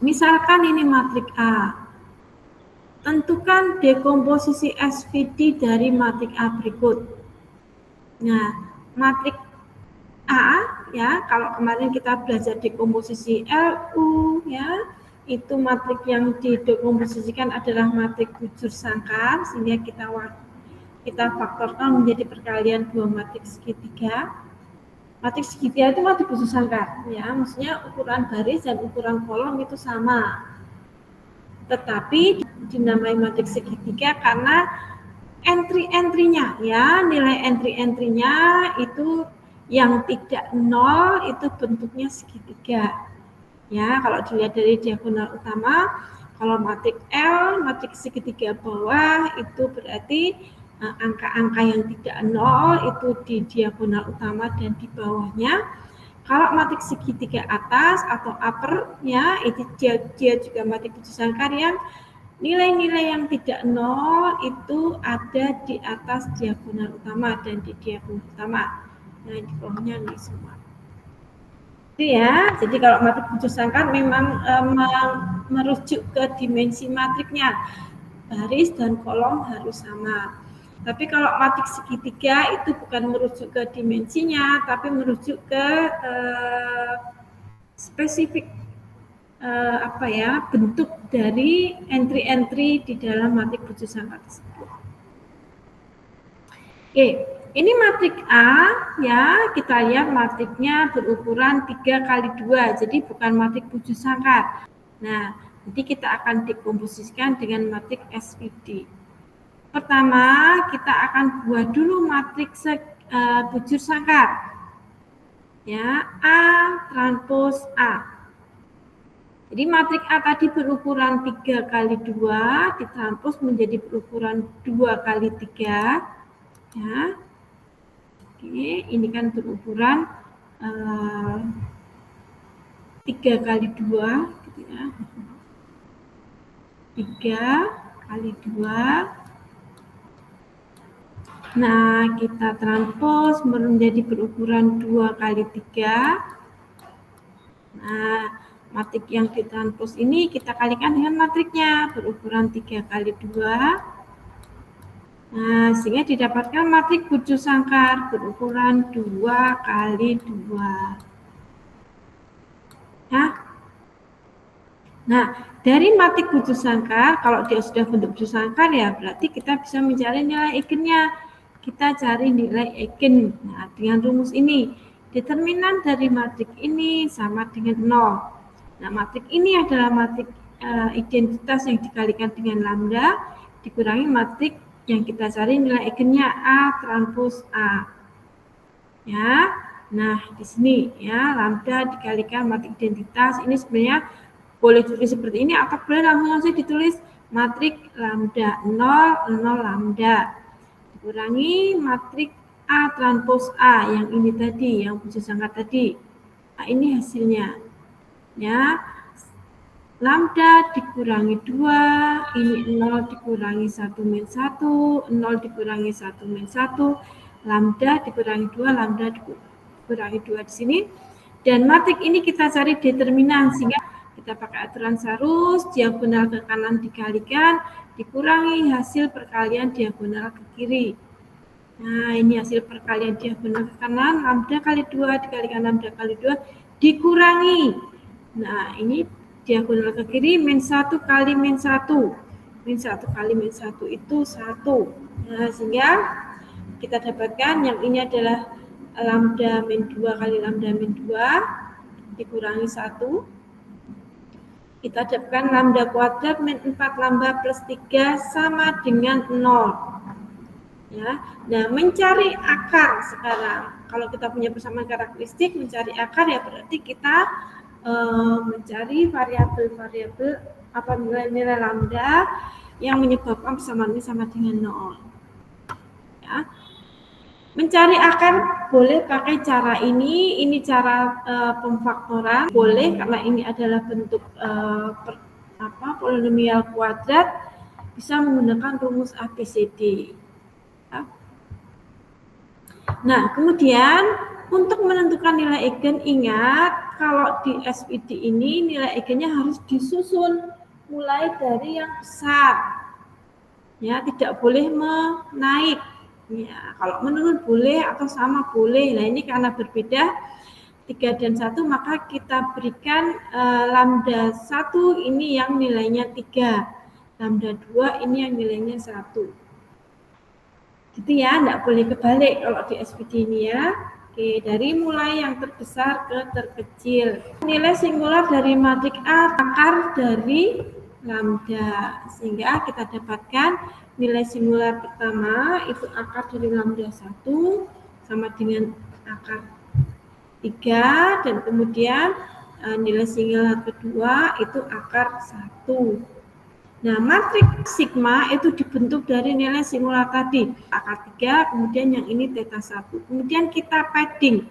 Misalkan ini matrik A. Tentukan dekomposisi SVD dari matrik A berikut. Nah, matrik A ya, kalau kemarin kita belajar dekomposisi LU ya, itu matrik yang didekomposisikan adalah matrik bujur sangkar, sehingga kita faktorkan menjadi perkalian dua matrik segitiga. Matrik segitiga itu matrik bujur sangkar ya, maksudnya ukuran baris dan ukuran kolom itu sama. Tetapi dinamai matrik segitiga karena entry-entry-nya ya, nilai entry-entry-nya itu yang tidak nol itu bentuknya segitiga. Ya, kalau dilihat dari diagonal utama, kalau matrik L, matrik segitiga bawah itu berarti angka-angka yang tidak nol itu di diagonal utama dan di bawahnya. Kalau matrik segitiga atas atau upper ya, itu dia juga matrik bujur sangkar yang nilai-nilai yang tidak nol itu ada di atas diagonal utama dan di diagonal utama. Nah, di bawahnya nih semua. Itu ya. Jadi kalau matrik bujur sangkar memang merujuk ke dimensi matriknya. Baris dan kolom harus sama. Tapi kalau matrik segitiga itu bukan merujuk ke dimensinya, tapi merujuk ke spesifik bentuk dari entry-entry di dalam matrik bujur sangkar tersebut. Oke, ini matrik A ya, kita lihat matriknya berukuran 3 kali 2, jadi bukan matrik bujur sangkar. Nah, nanti kita akan dekomposisikan dengan matrik SVD. Pertama, kita akan buat dulu matrik bujur sangkar. Ya, A transpos A. Jadi matrik A tadi berukuran 3 kali 2 ditranspos menjadi berukuran 2 kali 3 ya. Oke, ini kan berukuran 3 kali 2 gitu ya. 3 kali 2. Nah, kita transpos menjadi berukuran 2 kali 3. Nah, matrik yang ditranspos ini kita kalikan dengan matriknya berukuran 3 kali 2. Nah, sehingga didapatkan matrik bujur sangkar berukuran 2 kali 2. Ya. Nah, dari matrik bujur sangkar, kalau dia sudah bentuk bujur sangkar ya berarti kita bisa mencari nilai eigennya. Kita cari nilai eigen. Nah, dengan rumus ini, determinan dari matrik ini sama dengan 0. Nah, matrik ini adalah matrik identitas yang dikalikan dengan lambda dikurangi matrik yang kita cari nilai eigennya A transpos A. Ya. Nah, di sini ya lambda dikalikan matrik identitas ini sebenarnya boleh ditulis seperti ini atau boleh langsung saja ditulis matrik lambda 0 0 lambda dikurangi matrik A transpos A yang ini tadi, yang bujur sangkar tadi. Nah, ini hasilnya. Ya. Lambda dikurangi 2, ini 0 dikurangi 1 min 1, 0 dikurangi 1 min 1, lambda dikurangi 2, lambda dikurangi 2 di sini. Dan matrik ini kita cari determinan, sehingga kita pakai aturan Sarus, diagonal ke kanan dikalikan, dikurangi hasil perkalian diagonal ke kiri. Nah, ini hasil perkalian diagonal ke kanan, lambda kali 2 dikalikan lambda kali 2 dikurangi. Nah, ini diagonal ke kiri min 1 kali min 1. Min 1 kali min 1 itu 1. Nah, sehingga kita dapatkan yang ini adalah lambda min 2 kali lambda min 2 dikurangi 1. Kita dapatkan lambda kuadrat min 4 lambda plus 3 sama dengan 0. Ya, nah mencari akar sekarang. Kalau kita punya persamaan karakteristik, mencari akar ya berarti kita mencari variabel-variabel apa nilai-nilai lambda yang menyebabkan persamaan ini sama dengan 0. Ya. Mencari akar boleh pakai cara ini cara pemfaktoran boleh karena ini adalah bentuk polinomial kuadrat, bisa menggunakan rumus ABCD. Ya. Nah, kemudian untuk menentukan nilai eigen, ingat kalau di SVD ini nilai eigennya harus disusun mulai dari yang besar. Ya, tidak boleh menaik. Ya, kalau menurun boleh atau sama boleh. Nah, ini karena berbeda 3 dan 1, maka kita berikan lambda 1 ini yang nilainya 3. Lambda 2 ini yang nilainya 1. Gitu ya, enggak boleh kebalik kalau di SVD ini ya. Oke, dari mulai yang terbesar ke terkecil. Nilai singular dari matrik A akar dari lambda. Sehingga kita dapatkan nilai singular pertama itu akar dari lambda 1 sama dengan akar 3, dan kemudian nilai singular kedua itu akar 1. Nah, matriks sigma itu dibentuk dari nilai singular tadi, akar 3, kemudian yang ini theta 1. Kemudian kita padding,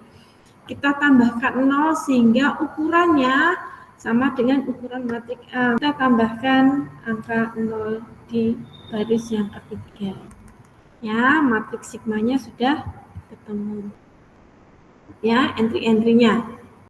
kita tambahkan 0 sehingga ukurannya sama dengan ukuran matriks A. Kita tambahkan angka 0 di baris yang ketiga. Ya, matriks sigmanya sudah ketemu. Ya, entry-entrynya.